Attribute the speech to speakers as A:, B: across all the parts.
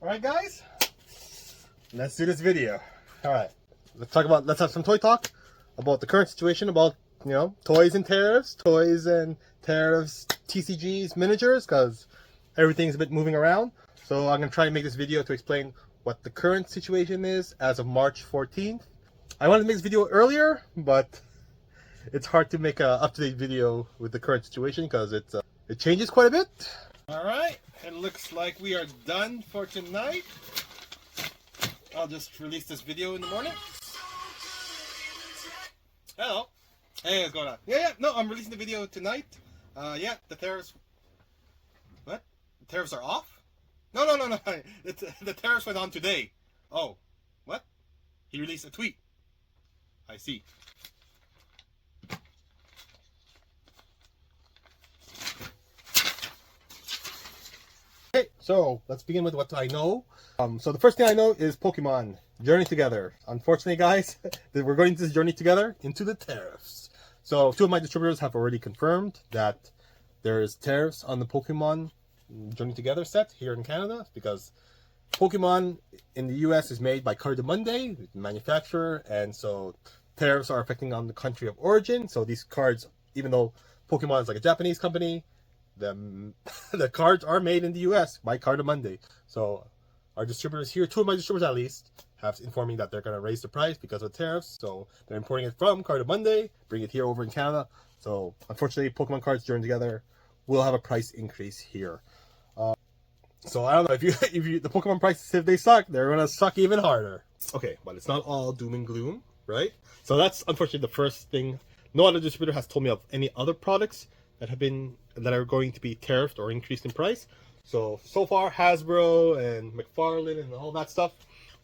A: Alright guys, let's do this video. Alright, let's have some toy talk about the current situation about, toys and tariffs, TCGs, miniatures, because everything's a bit moving around. So I'm going to try and make this video to explain what the current situation is as of March 14th. I wanted to make this video earlier, but it's hard to make a up-to-date video with the current situation because it changes quite a bit. Alright, it looks like we are done for tonight. I'll just release this video in the morning. Hello. Hey, what's going on? No, I'm releasing the video tonight. The tariffs... What? The tariffs are off? No. The tariffs went on today. Oh, what? He released a tweet. I see. Okay, so let's begin with what I know. So the first thing I know is Pokemon Journey Together. Unfortunately, guys, we're going to this journey together into the tariffs. So two of my distributors have already confirmed that there is tariffs on the Pokemon Journey Together set here in Canada because Pokemon in the US is made by Cardamundi, the manufacturer, and so tariffs are affecting on the country of origin. So these cards, even though Pokemon is like a Japanese company, the cards are made in the US by Cardamundi. So our distributors here, two of my distributors at least, have informed me that they're going to raise the price because of tariffs. So they're importing it from Cardamundi, bring it here over in Canada. So unfortunately, Pokemon cards Journey Together will have a price increase here. So I don't know, if the Pokemon prices, if they suck, they're going to suck even harder. Okay, but it's not all doom and gloom, right? So that's unfortunately the first thing. No other distributor has told me of any other products that are going to be tariffed or increased in price. So far Hasbro and Mcfarlane and all that stuff,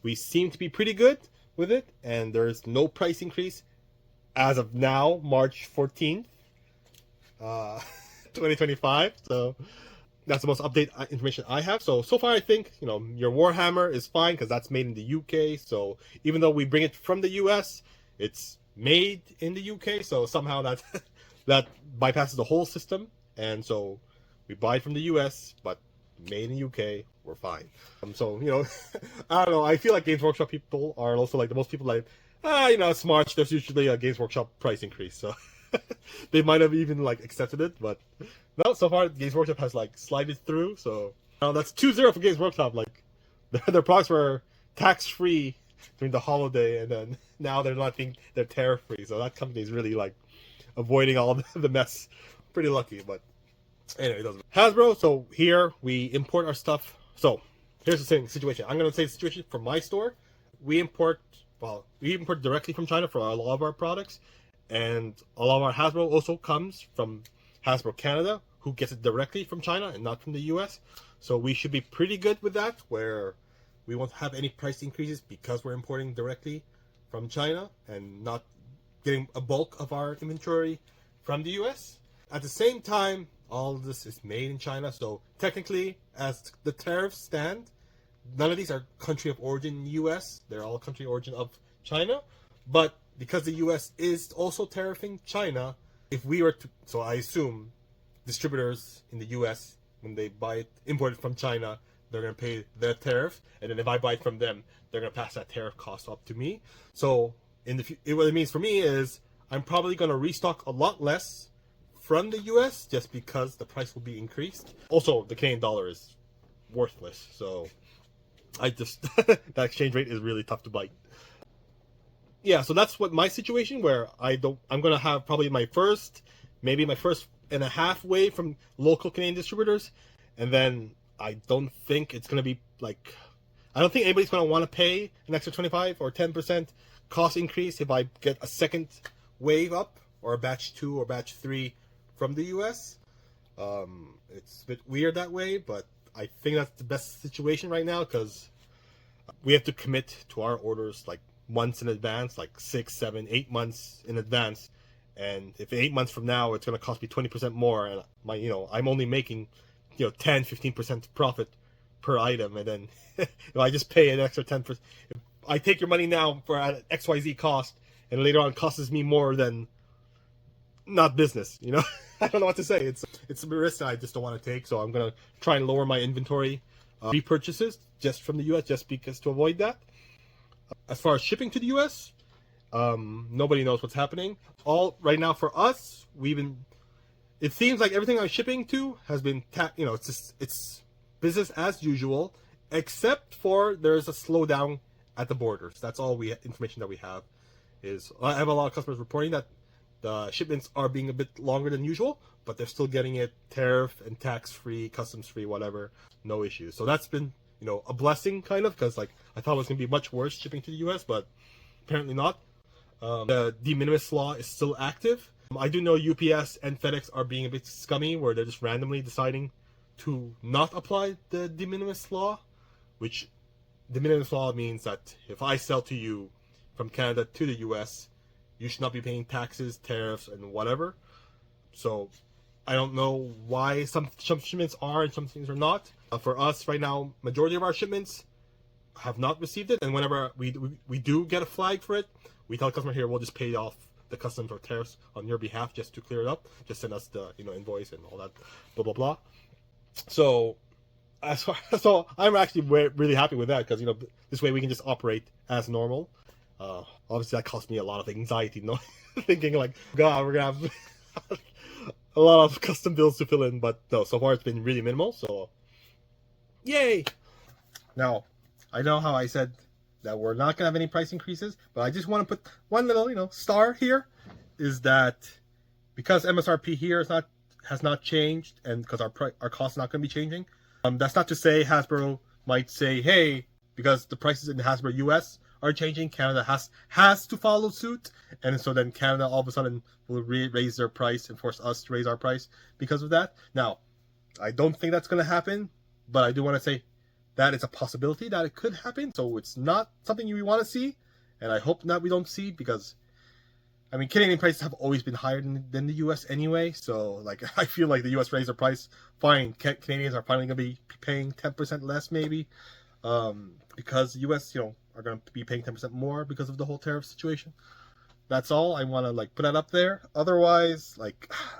A: we seem to be pretty good with it, and there's no price increase as of now, March 14th, 2025. So that's the most updated information I have. So far I think, your Warhammer is fine because that's made in the UK. So even though we bring it from the US, it's made in the UK. So somehow that bypasses the whole system. And so we buy it from the US, but made in the UK, we're fine. I don't know. I feel like Games Workshop people are also like the most people like, it's March, there's usually a Games Workshop price increase. So they might have even like accepted it, but no, so far Games Workshop has like slided through. So that's 2-0 for Games Workshop. Like their products were tax free during the holiday, and then now they're tariff free. So that company is really like avoiding all the mess. Pretty lucky, but anyway, it doesn't matter. Hasbro, so here we import our stuff. So here's the same situation. I'm going to say the situation for my store. We import directly from China for a lot of our products, and a lot of our Hasbro also comes from Hasbro Canada, who gets it directly from China and not from the US. So we should be pretty good with that, where we won't have any price increases because we're importing directly from China and not getting a bulk of our inventory from the US. At the same time, all of this is made in China, so technically, as the tariffs stand, none of these are country of origin in the US. They're all country of origin of China. But because the US is also tariffing China, if we were to, so I assume distributors in the US, when they buy it imported from China, they're going to pay their tariff, and then if I buy it from them, they're going to pass that tariff cost up to me. So what it means for me is I'm probably going to restock a lot less from the US just because the price will be increased. Also, the Canadian dollar is worthless, so that exchange rate is really tough to bite. Yeah, so that's what my situation, where I'm gonna have probably my first and a half wave from local Canadian distributors, and then I don't think it's gonna be like, I don't think anybody's gonna want to pay an extra 25 or 10% cost increase if I get a second wave up, or a batch 2 or batch 3 from the US. It's a bit weird that way, but I think that's the best situation right now because we have to commit to our orders like months in advance, like 6, 7, 8 months in advance. And if 8 months from now it's going to cost me 20% more, and I'm only making 10-15% profit per item, and then I just pay an extra 10%. If I take your money now for an XYZ cost, and later on it costs me more than not business, I don't know what to say. It's a risk that I just don't want to take, so I'm gonna try and lower my inventory repurchases just from the US just because to avoid that. As far as shipping to the US, nobody knows what's happening. All right now for us, it seems like everything I'm shipping to has been it's business as usual, except for there's a slowdown at the borders. That's all information that we have. I have a lot of customers reporting that the shipments are being a bit longer than usual, but they're still getting it tariff and tax free, customs free, whatever, no issues. So that's been a blessing kind of, because like I thought it was gonna be much worse shipping to the US, but apparently not. The de minimis law is still active. I do know UPS and FedEx are being a bit scummy, where they're just randomly deciding to not apply the de minimis law, which de minimis law means that if I sell to you from Canada to the US, you should not be paying taxes, tariffs, and whatever. So I don't know why some shipments are and some things are not. For us right now, majority of our shipments have not received it, and whenever we do get a flag for it, we tell the customer, here, we'll just pay off the customs or tariffs on your behalf just to clear it up. Just send us the invoice and all that, blah blah blah. So I'm actually really happy with that, because this way we can just operate as normal. Obviously that cost me a lot of anxiety, thinking like, God, we're gonna have a lot of custom bills to fill in, but no, so far it's been really minimal, so yay! Now, I know how I said that we're not gonna have any price increases, but I just want to put one little star here, is that because MSRP here has not changed, and because our costs not gonna be changing, that's not to say Hasbro might say, hey, because the prices in Hasbro US are changing, Canada has to follow suit, and so then Canada all of a sudden will raise their price and force us to raise our price because of that. Now, I don't think that's going to happen, but I do want to say that it's a possibility that it could happen, so it's not something we want to see, and I hope that we don't see, because I mean, Canadian prices have always been higher than the US anyway, so like I feel like the US raised their price, fine, Canadians are finally going to be paying 10% less maybe, because the US, are going to be paying 10% more because of the whole tariff situation. That's all. I want to put that up there. Otherwise,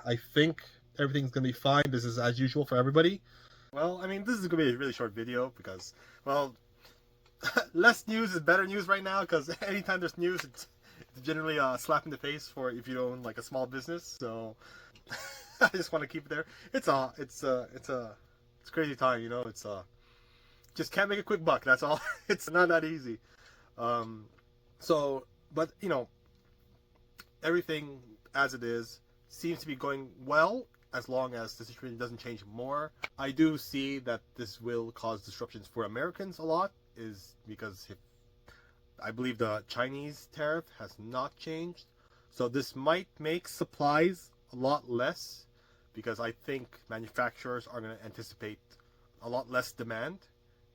A: I think everything's going to be fine. This is as usual for everybody. Well, I mean, this is going to be a really short video because, well, less news is better news right now, because anytime there's news, it's generally a slap in the face for if you own a small business. So I just want to keep it there. It's crazy time, it's just can't make a quick buck, that's all. It's not that easy. But everything as it is seems to be going well, as long as the situation doesn't change more. I do see that this will cause disruptions for Americans a lot, is because I believe the Chinese tariff has not changed, so this might make supplies a lot less, because I think manufacturers are going to anticipate a lot less demand,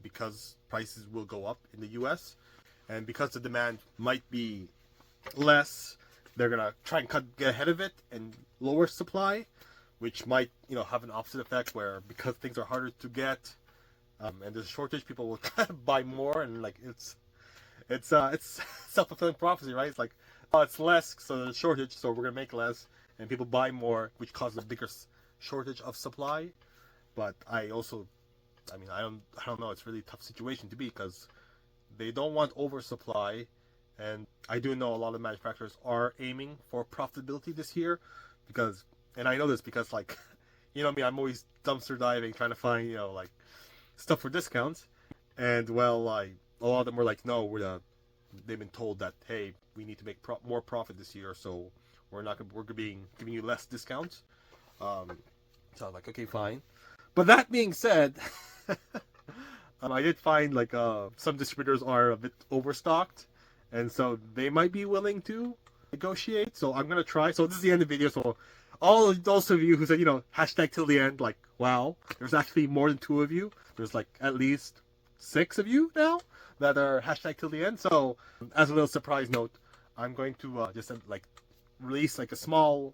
A: because prices will go up in the US, and because the demand might be less, they're gonna try and get ahead of it and lower supply, which might have an opposite effect, where because things are harder to get, and there's a shortage, people will kind of buy more, and it's self-fulfilling prophecy, right? It's like, oh, it's less, so there's a shortage, so we're gonna make less, and people buy more, which causes a bigger shortage of supply. But I don't know, it's a really tough situation to be, because they don't want oversupply, and I do know a lot of manufacturers are aiming for profitability this year, and I know this because me, I'm always dumpster diving, trying to find stuff for discounts, and a lot of them were like, no, they've been told that, hey, we need to make more profit this year, so we're giving you less discounts. So I'm like, okay, fine. But that being said, I did find some distributors are a bit overstocked, and so they might be willing to negotiate. So I'm gonna try. So this is the end of the video. So all those of you who said hashtag till the end, wow, there's actually more than 2 of you. There's at least 6 of you now that are hashtag till the end. So as a little surprise note, I'm going to just release a small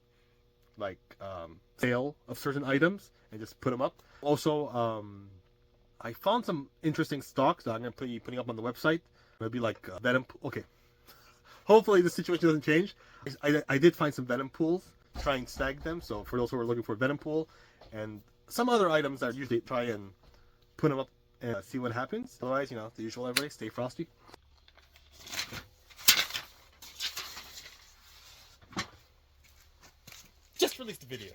A: sale of certain items and just put them up. Also, I found some interesting stocks that I'm going to be putting up on the website. Maybe Venom. Okay. Hopefully the situation doesn't change. I did find some Venom pools. Try and snag them. So for those who are looking for a Venom pool and some other items that I usually try and put them up and see what happens. Otherwise, you know, the usual, everybody, stay frosty. Just released a video.